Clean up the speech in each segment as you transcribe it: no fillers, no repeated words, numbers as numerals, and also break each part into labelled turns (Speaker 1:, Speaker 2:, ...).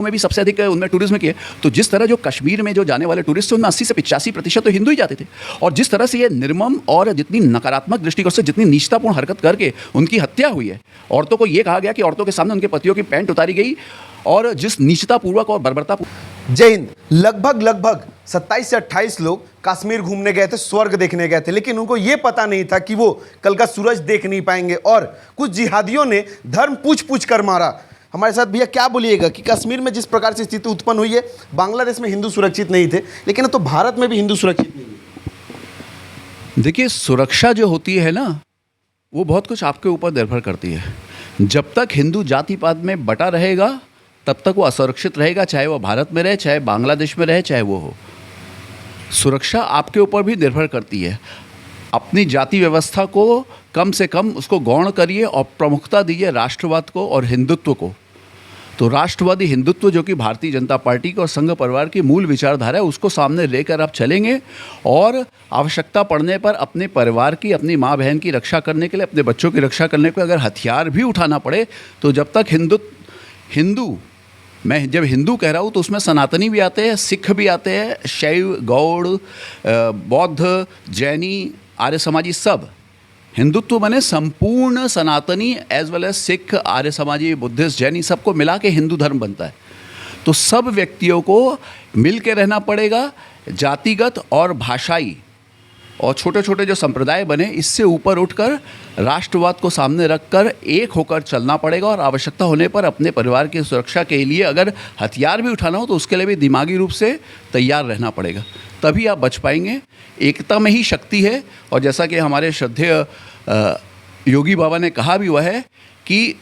Speaker 1: में भी सबसे अधिक उनमें टूरिज्म की है। तो जिस तरह जो कश्मीर में जो जाने वाले टूरिस्ट थे उनमें 80 से 85% तो हिंदू ही जाते थे, और जिस तरह से ये निर्मम और जितनी नकारात्मक दृष्टिकोण से जितनी नीचतापूर्ण हरकत करके उनकी हत्या हुई है, औरतों को ये कहा गया कि औरतों के सामने उनके पतियों की पैंट उतारी गई, और जिस नीचतापूर्वक और बर्बरतापूर्वक।
Speaker 2: जय हिंद। लगभग 27 से 28 लोग कश्मीर घूमने गए थे, स्वर्ग देखने गए थे, लेकिन उनको यह पता नहीं था कि वो कल का सूरज देख नहीं पाएंगे, और कुछ जिहादियों ने धर्म पूछ कर मारा। हमारे साथ भैया क्या बोलिएगा कि कश्मीर में जिस प्रकार से स्थिति उत्पन्न हुई है, बांग्लादेश में हिंदू सुरक्षित नहीं थे, लेकिन तो भारत में भी हिंदू सुरक्षित नहीं है।
Speaker 1: देखिए, सुरक्षा जो होती है ना, वो बहुत कुछ आपके ऊपर निर्भर करती है। जब तक हिंदू जाति पात में बटा रहेगा तब तक वो असुरक्षित रहेगा, चाहे वो भारत में रहे, चाहे बांग्लादेश में रहे, चाहे वो हो। सुरक्षा आपके ऊपर भी निर्भर करती है। अपनी जाति व्यवस्था को कम से कम उसको गौण करिए और प्रमुखता दीजिए राष्ट्रवाद को और हिंदुत्व को। तो राष्ट्रवादी हिंदुत्व जो कि भारतीय जनता पार्टी के और संघ परिवार की मूल विचारधारा है, उसको सामने लेकर आप चलेंगे, और आवश्यकता पड़ने पर अपने परिवार की, अपनी माँ बहन की रक्षा करने के लिए, अपने बच्चों की रक्षा करने के लिए अगर हथियार भी उठाना पड़े, तो जब तक हिंदू, मैं जब हिंदू कह रहा हूँ तो उसमें सनातनी भी आते हैं, सिख भी आते हैं, शैव, गौड़, बौद्ध, जैनी, आर्य समाजी, सब। हिंदुत्व माने संपूर्ण सनातनी एज वेल एज सिख, आर्य समाजी, बुद्धिस्ट, जैनी, सबको मिला के हिंदू धर्म बनता है। तो सब व्यक्तियों को मिल के रहना पड़ेगा, जातिगत और भाषाई और छोटे छोटे जो संप्रदाय बने, इससे ऊपर उठकर राष्ट्रवाद को सामने रखकर एक होकर चलना पड़ेगा, और आवश्यकता होने पर अपने परिवार की सुरक्षा के लिए अगर हथियार भी उठाना हो तो उसके लिए भी दिमागी रूप से तैयार रहना पड़ेगा, तभी आप बच पाएंगे। एकता में ही शक्ति है, और जैसा कि हमारे श्रद्धेय योगी बाबा ने कहा भी हुआ है कि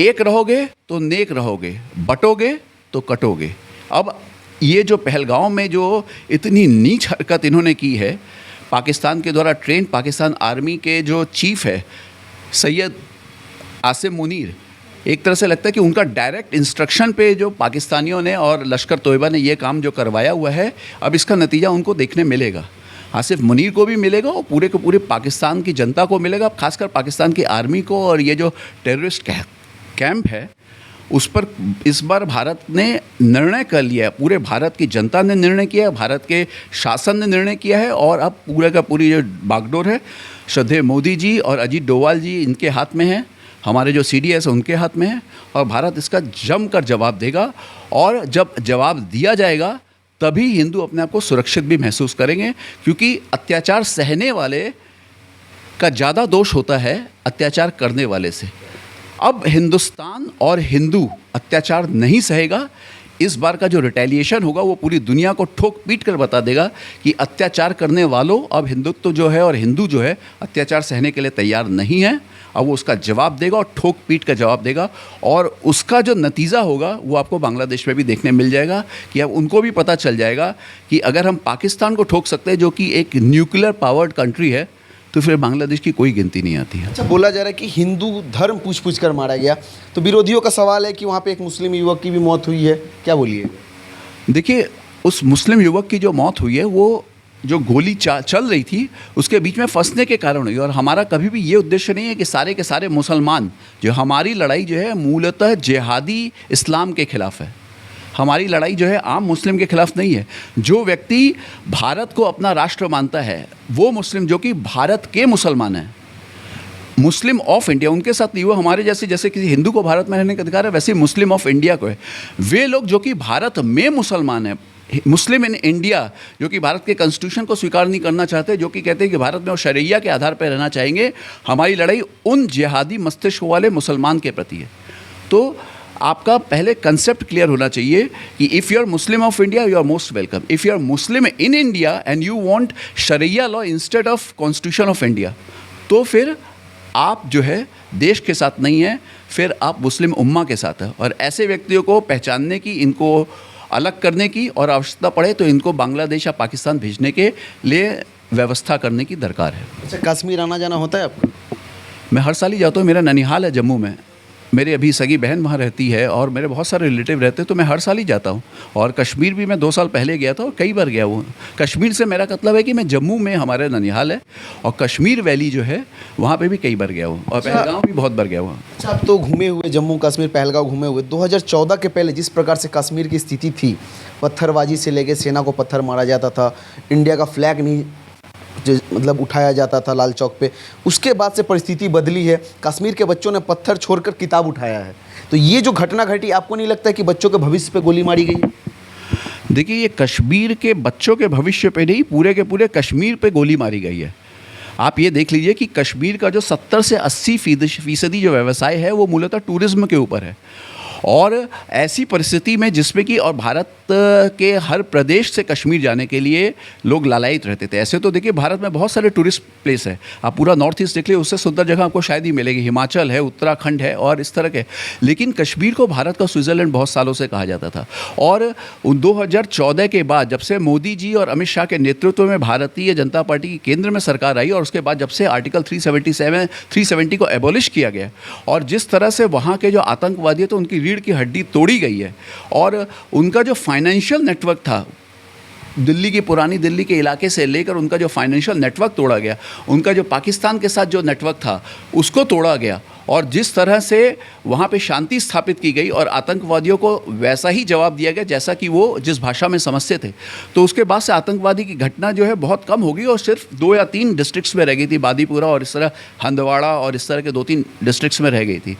Speaker 1: एक रहोगे तो नेक रहोगे, बटोगे तो कटोगे। अब ये जो पहलगांव में जो इतनी नीच हरकत इन्होंने की है, पाकिस्तान के द्वारा ट्रेन, पाकिस्तान आर्मी के जो चीफ है सैयद आसिम मुनीर, एक तरह से लगता है कि उनका डायरेक्ट इंस्ट्रक्शन पे जो पाकिस्तानियों ने और लश्कर तोयबा ने ये काम जो करवाया हुआ है, अब इसका नतीजा उनको देखने मिलेगा। आसिफ मुनीर को भी मिलेगा और पूरे के पूरे पाकिस्तान की जनता को मिलेगा, खासकर पाकिस्तान की आर्मी को। और ये जो टेररिस्ट कैंप है उस पर इस बार भारत ने निर्णय कर लिया है, पूरे भारत की जनता ने निर्णय किया है, भारत के शासन ने निर्णय किया है, और अब पूरे का पूरी जो बागडोर है श्रद्धेय मोदी जी और अजीत डोवाल जी इनके हाथ में है, हमारे जो CDS उनके हाथ में है, और भारत इसका जमकर जवाब देगा। और जब जवाब दिया जाएगा तभी हिंदू अपने आप को सुरक्षित भी महसूस करेंगे, क्योंकि अत्याचार सहने वाले का ज़्यादा दोष होता है अत्याचार करने वाले से। अब हिंदुस्तान और हिंदू अत्याचार नहीं सहेगा। इस बार का जो रिटेलिएशन होगा वो पूरी दुनिया को ठोक पीट कर बता देगा कि अत्याचार करने वालों, अब हिंदुत्व जो है और हिंदू जो है अत्याचार सहने के लिए तैयार नहीं है। अब वो उसका जवाब देगा और ठोक पीट का जवाब देगा, और उसका जो नतीजा होगा वो आपको बांग्लादेश में भी देखने मिल जाएगा कि अब उनको भी पता चल जाएगा कि अगर हम पाकिस्तान को ठोक सकते हैं जो कि एक न्यूक्लियर पावर्ड कंट्री है, तो फिर बांग्लादेश की कोई गिनती नहीं आती है।
Speaker 2: अच्छा, बोला जा रहा है कि हिंदू धर्म पूछ कर मारा गया, तो विरोधियों का सवाल है कि वहाँ पे एक मुस्लिम युवक की भी मौत हुई है, क्या बोलिए?
Speaker 1: देखिए, उस मुस्लिम युवक की जो मौत हुई है वो जो गोली चल रही थी उसके बीच में फंसने के कारण हुई, और हमारा कभी भी ये उद्देश्य नहीं है कि सारे के सारे मुसलमान, जो हमारी लड़ाई जो है मूलतः जिहादी इस्लाम के खिलाफ है। हमारी लड़ाई जो है आम मुस्लिम के खिलाफ नहीं है। जो व्यक्ति भारत को अपना राष्ट्र मानता है, वो मुस्लिम जो कि भारत के मुसलमान हैं, मुस्लिम ऑफ इंडिया, उनके साथ नहीं हुआ। हमारे जैसे किसी हिंदू को भारत में रहने का अधिकार है, वैसे ही मुस्लिम ऑफ इंडिया को है। वे लोग जो कि भारत में मुसलमान हैं, मुस्लिम इन इंडिया, जो कि भारत के कॉन्स्टिट्यूशन को स्वीकार नहीं करना चाहते, जो कि कहते हैं कि भारत में वो शरिया के आधार पर रहना चाहेंगे, हमारी लड़ाई उन जिहादी मस्तिष्क वाले मुसलमान के प्रति है। तो आपका पहले कंसेप्ट क्लियर होना चाहिए कि if you are Muslim of India you are most welcome. If you are Muslim in India and you want sharia law instead of constitution of India, तो फिर आप जो है देश के साथ नहीं हैं, फिर आप मुस्लिम उम्मा के साथ हैं। और ऐसे व्यक्तियों को पहचानने की, इनको अलग करने की, और आवश्यकता पड़े तो इनको बांग्लादेश या पाकिस्तान भेजने के लिए व्यवस्था करने की दरकार है।
Speaker 2: अच्छा, कश्मीर आना जाना होता है आपका?
Speaker 1: मैं हर साल ही जाता हूँ, मेरा ननिहाल है जम्मू में। मेरी अभी सगी बहन वहाँ रहती है और मेरे बहुत सारे रिलेटिव रहते हैं, तो मैं हर साल ही जाता हूँ। और कश्मीर भी मैं 2 साल पहले गया था और कई बार गया हूँ। कश्मीर से मेरा मतलब है कि मैं जम्मू में हमारे ननिहाल है और कश्मीर वैली जो है वहाँ पे भी कई बार गया हूँ और पहलगाम भी बहुत बार गया हूँ।
Speaker 2: अच्छा, आप तो घूमे हुए, जम्मू कश्मीर पहलगाम घूमे हुए। 2014 के पहले जिस प्रकार से कश्मीर की स्थिति थी, पत्थरबाजी से लेके सेना को पत्थर मारा जाता था, इंडिया का फ्लैग नहीं मतलब उठाया जाता था लाल चौक पे, उसके बाद से परिस्थिति बदली है। कश्मीर के बच्चों ने पत्थर छोड़कर किताब उठाया है। तो ये जो घटना घटी, आपको नहीं लगता है कि बच्चों के भविष्य पे गोली मारी गई?
Speaker 1: देखिए, ये कश्मीर के बच्चों के भविष्य पे नहीं, पूरे के पूरे कश्मीर पे गोली मारी गई है। आप ये देख लीजिए कि कश्मीर का जो 70 से 80% जो व्यवसाय है वो मूलतः टूरिज्म के ऊपर है। और ऐसी परिस्थिति में जिसमें कि और भारत के हर प्रदेश से कश्मीर जाने के लिए लोग लालायित रहते थे। ऐसे तो देखिए भारत में बहुत सारे टूरिस्ट प्लेस है, आप पूरा नॉर्थ ईस्ट देख लीजिए, उससे सुंदर जगह आपको शायद ही मिलेगी। हिमाचल है, उत्तराखंड है और इस तरह के। लेकिन कश्मीर को भारत का स्विट्ज़रलैंड बहुत सालों से कहा जाता था। और 2014 के बाद जब से मोदी जी और अमित शाह के नेतृत्व में भारतीय जनता पार्टी की केंद्र में सरकार आई और उसके बाद जब से आर्टिकल 370 को एबॉलिश किया गया और जिस तरह से वहाँ के जो आतंकवादी है तो उनकी रीढ़ की हड्डी तोड़ी गई है और उनका जो फाइनेंशियल नेटवर्क था, दिल्ली की पुरानी दिल्ली के इलाके से लेकर उनका जो फाइनेंशियल नेटवर्क तोड़ा गया, उनका जो पाकिस्तान के साथ जो नेटवर्क था उसको तोड़ा गया और जिस तरह से वहाँ पे शांति स्थापित की गई और आतंकवादियों को वैसा ही जवाब दिया गया जैसा कि वो जिस भाषा में समझते थे, तो उसके बाद से आतंकवादी की घटना जो है बहुत कम हो गई और सिर्फ 2 या 3 डिस्ट्रिक्ट्स में रह गई थी, बादीपुरा और इस तरह हंदवाड़ा और इस तरह के 2-3 डिस्ट्रिक्ट्स में रह गई थी।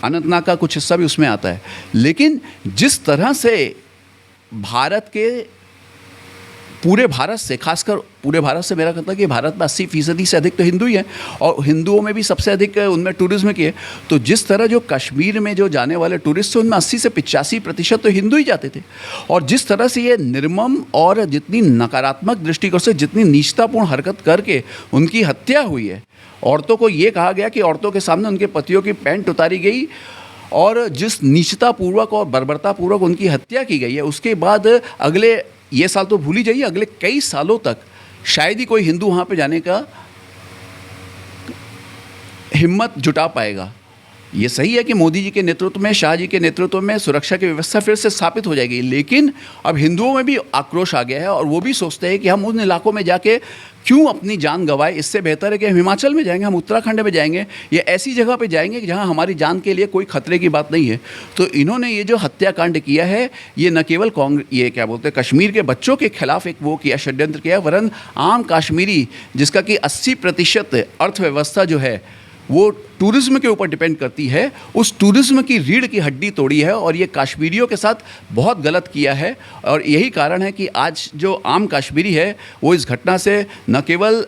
Speaker 1: अनंतनाग का कुछ हिस्सा भी उसमें आता है। लेकिन जिस तरह से भारत के पूरे भारत से, खासकर पूरे भारत से मेरा कहता है कि भारत में 80% से अधिक तो हिंदू ही हैं और हिंदुओं में भी सबसे अधिक उनमें टूरिज्म की है। तो जिस तरह जो कश्मीर में जो जाने वाले टूरिस्ट थे उनमें 80 से 85% तो हिंदू ही जाते थे। और जिस तरह से ये निर्मम और जितनी नकारात्मक दृष्टिकोण से जितनी नीचतापूर्ण हरकत करके उनकी हत्या हुई है, औरतों को ये कहा गया कि औरतों के सामने उनके पतियों की पैंट उतारी गई और जिस नीचतापूर्वक और बर्बरतापूर्वक उनकी हत्या की गई है, उसके बाद अगले, ये साल तो भूल ही जाइए, अगले कई सालों तक शायद ही कोई हिंदू वहाँ पे जाने का हिम्मत जुटा पाएगा। ये सही है कि मोदी जी के नेतृत्व में, शाह जी के नेतृत्व में सुरक्षा की व्यवस्था फिर से स्थापित हो जाएगी, लेकिन अब हिंदुओं में भी आक्रोश आ गया है और वो भी सोचते हैं कि हम उन इलाकों में जाके क्यों अपनी जान गंवाए, इससे बेहतर है कि हम हिमाचल में जाएंगे, हम उत्तराखंड में जाएंगे या ऐसी जगह पे जाएंगे जहां हमारी जान के लिए कोई खतरे की बात नहीं है। तो इन्होंने ये जो हत्याकांड किया है, ये न केवल ये क्या बोलते हैं कश्मीर के बच्चों के खिलाफ एक वो किया, षड्यंत्र किया, वरन आम काश्मीरी जिसका कि 80% अर्थव्यवस्था जो है वो टूरिज्म के ऊपर डिपेंड करती है, उस टूरिज्म की रीढ़ की हड्डी तोड़ी है और ये कश्मीरियों के साथ बहुत गलत किया है। और यही कारण है कि आज जो आम कश्मीरी है वो इस घटना से न केवल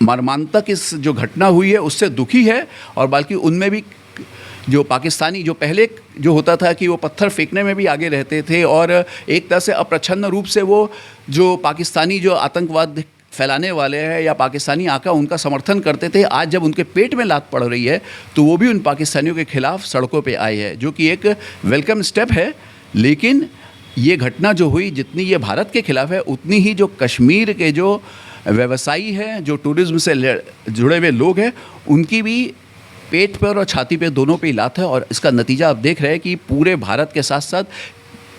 Speaker 1: मर्मांतक इस जो घटना हुई है उससे दुखी है और बल्कि उनमें भी जो पाकिस्तानी, जो पहले जो होता था कि वो पत्थर फेंकने में भी आगे रहते थे और एक तरह से अप्रच्छन्न रूप से वो जो पाकिस्तानी जो आतंकवाद फैलाने वाले हैं या पाकिस्तानी आका उनका समर्थन करते थे, आज जब उनके पेट में लात पड़ रही है तो वो भी उन पाकिस्तानियों के खिलाफ सड़कों पे आए हैं, जो कि एक वेलकम स्टेप है। लेकिन ये घटना जो हुई, जितनी ये भारत के खिलाफ है, उतनी ही जो कश्मीर के जो व्यवसायी हैं, जो टूरिज्म से जुड़े हुए लोग हैं, उनकी भी पेट पर और छाती पे दोनों पे लात है। और इसका नतीजा आप देख रहे हैं कि पूरे भारत के साथ साथ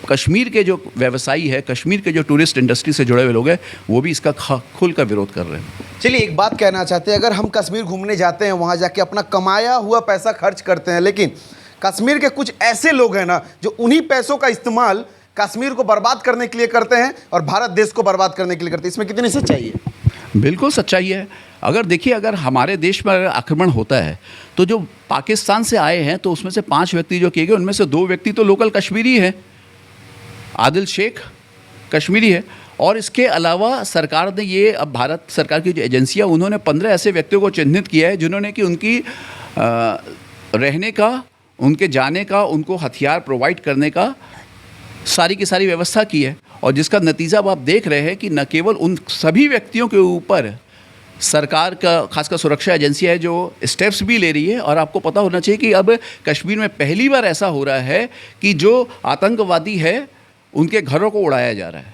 Speaker 1: कश्मीर के जो व्यवसायी है, कश्मीर के जो टूरिस्ट इंडस्ट्री से जुड़े हुए लोग हैं, वो भी इसका खुल कर विरोध कर रहे हैं।
Speaker 2: चलिए, एक बात कहना चाहते हैं, अगर हम कश्मीर घूमने जाते हैं, वहाँ जाके अपना कमाया हुआ पैसा खर्च करते हैं, लेकिन कश्मीर के कुछ ऐसे लोग हैं ना जो उन्हीं पैसों का इस्तेमाल कश्मीर को बर्बाद करने के लिए करते हैं और भारत देश को बर्बाद करने के लिए करते हैं, इसमें कितनी सच्चाई है?
Speaker 1: बिल्कुल सच्चाई है। अगर देखिए, अगर हमारे देश में अगर आक्रमण होता है तो जो पाकिस्तान से आए हैं तो उसमें से 5 व्यक्ति जो किए गए, उनमें से 2 व्यक्ति तो लोकल कश्मीरी हैं। आदिल शेख कश्मीरी है और इसके अलावा सरकार ने ये, अब भारत सरकार की जो एजेंसियां, उन्होंने 15 ऐसे व्यक्तियों को चिन्हित किया है जिन्होंने कि उनकी रहने का, उनके जाने का, उनको हथियार प्रोवाइड करने का सारी की सारी व्यवस्था की है। और जिसका नतीजा अब आप देख रहे हैं कि न केवल उन सभी व्यक्तियों के ऊपर सरकार का, खासकर सुरक्षा एजेंसी है, जो स्टेप्स भी ले रही है। और आपको पता होना चाहिए कि अब कश्मीर में पहली बार ऐसा हो रहा है कि जो आतंकवादी है उनके घरों को उड़ाया जा रहा है।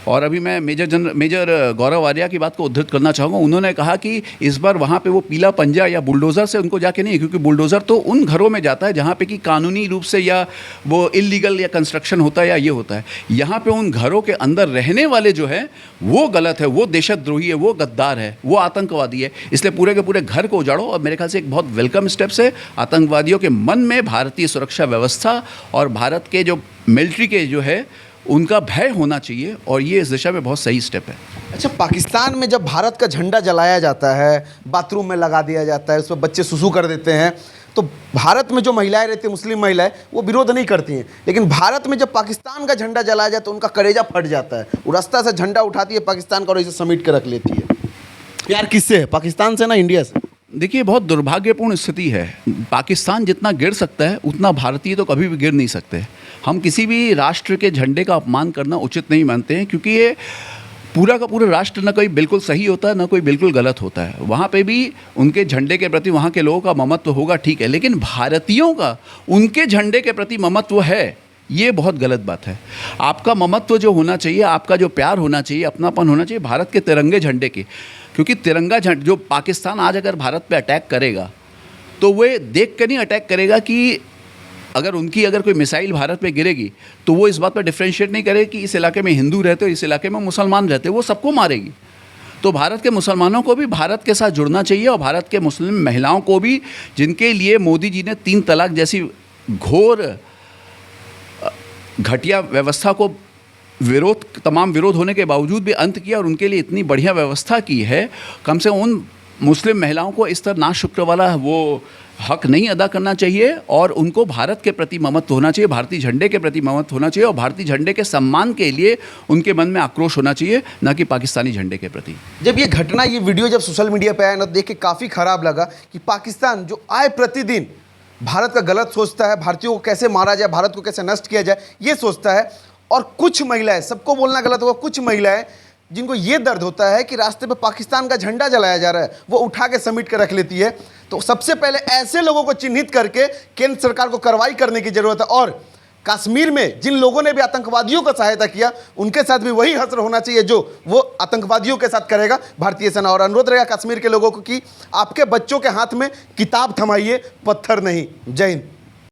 Speaker 1: और अभी मैं मेजर गौरव आर्या की बात को उद्धृत करना चाहूँगा। उन्होंने कहा कि इस बार वहाँ पे वो पीला पंजा या बुलडोज़र से उनको जाके नहीं, क्योंकि बुलडोज़र तो उन घरों में जाता है जहाँ पे कि कानूनी रूप से या वो इलीगल या कंस्ट्रक्शन होता है या ये होता है। यहाँ पे उन घरों के अंदर रहने वाले जो है वो गलत है, वो देशद्रोही है, वो गद्दार है, वो आतंकवादी है, इसलिए पूरे के पूरे घर को उजाड़ो। और मेरे ख्याल से एक बहुत वेलकम स्टेप्स है। आतंकवादियों के मन में भारतीय सुरक्षा व्यवस्था और भारत के जो मिलिट्री के जो है उनका भय होना चाहिए, और ये इस दिशा में बहुत सही स्टेप है।
Speaker 2: अच्छा, पाकिस्तान में जब भारत का झंडा जलाया जाता है, बाथरूम में लगा दिया जाता है, उस पर बच्चे सुसु कर देते हैं, तो भारत में जो महिलाएं रहती हैं, मुस्लिम महिलाएं, वो विरोध नहीं करती हैं। लेकिन भारत में जब पाकिस्तान का झंडा जलाया जाए तो उनका कलेजा फट जाता है। वो रास्ता से झंडा उठाती है पाकिस्तान का और इसे समेट के रख लेती है। प्यार किससे है, पाकिस्तान से ना इंडिया से?
Speaker 1: देखिए, बहुत दुर्भाग्यपूर्ण स्थिति है। पाकिस्तान जितना गिर सकता है उतना भारतीय तो कभी भी गिर नहीं सकते। हम किसी भी राष्ट्र के झंडे का अपमान करना उचित नहीं मानते हैं, क्योंकि ये पूरा का पूरा राष्ट्र ना कोई बिल्कुल सही होता है ना कोई बिल्कुल गलत होता है। वहाँ पे भी उनके झंडे के प्रति वहाँ के लोगों का ममत्व होगा, ठीक है, लेकिन भारतीयों का उनके झंडे के प्रति ममत्व है, ये बहुत गलत बात है। आपका ममत्व जो होना चाहिए, आपका जो प्यार होना चाहिए, अपनापन होना चाहिए भारत के तिरंगे झंडे के। क्योंकि तिरंगा झंडा, जो पाकिस्तान आज अगर भारत पे अटैक करेगा तो वो देख कर नहीं अटैक करेगा कि अगर कोई मिसाइल भारत पे गिरेगी तो वो इस बात पर डिफ्रेंशिएट नहीं करेगी कि इस इलाके में हिंदू रहते हो, इस इलाके में मुसलमान रहते हो, वो सबको मारेगी। तो भारत के मुसलमानों को भी भारत के साथ जुड़ना चाहिए, और भारत के मुस्लिम महिलाओं को भी, जिनके लिए मोदी जी ने 3 तलाक जैसी घोर घटिया व्यवस्था को तमाम विरोध होने के बावजूद भी अंत किया, और उनके लिए इतनी बढ़िया व्यवस्था की है, कम से कम उन मुस्लिम महिलाओं को इस तरह नाशुक्र वाला वो हक नहीं अदा करना चाहिए, और उनको भारत के प्रति ममत्व होना चाहिए, भारतीय झंडे के प्रति ममत्व होना चाहिए, और भारतीय झंडे के सम्मान के लिए उनके मन में आक्रोश होना चाहिए, ना कि पाकिस्तानी झंडे के प्रति।
Speaker 2: जब ये घटना, ये वीडियो जब सोशल मीडिया पे आया ना, देख के काफ़ी खराब लगा कि पाकिस्तान जो आए प्रतिदिन भारत का गलत सोचता है, भारतीयों को कैसे मारा जाए, भारत को कैसे नष्ट किया जाए, ये सोचता है। और कुछ महिलाएं, सबको बोलना गलत होगा, कुछ महिलाएं जिनको ये दर्द होता है कि रास्ते पे पाकिस्तान का झंडा जलाया जा रहा है, वो उठा के समेट के रख लेती है। तो सबसे पहले ऐसे लोगों को चिन्हित करके केंद्र सरकार को कार्रवाई करने की जरूरत है, और कश्मीर में जिन लोगों ने भी आतंकवादियों को सहायता किया उनके साथ भी वही हश्र होना चाहिए जो वो आतंकवादियों के साथ करेगा भारतीय सेना। और अनुरोध रहेगा कश्मीर के लोगों को कि आपके बच्चों के हाथ में किताब थमाइए, पत्थर नहीं। जय हिंद।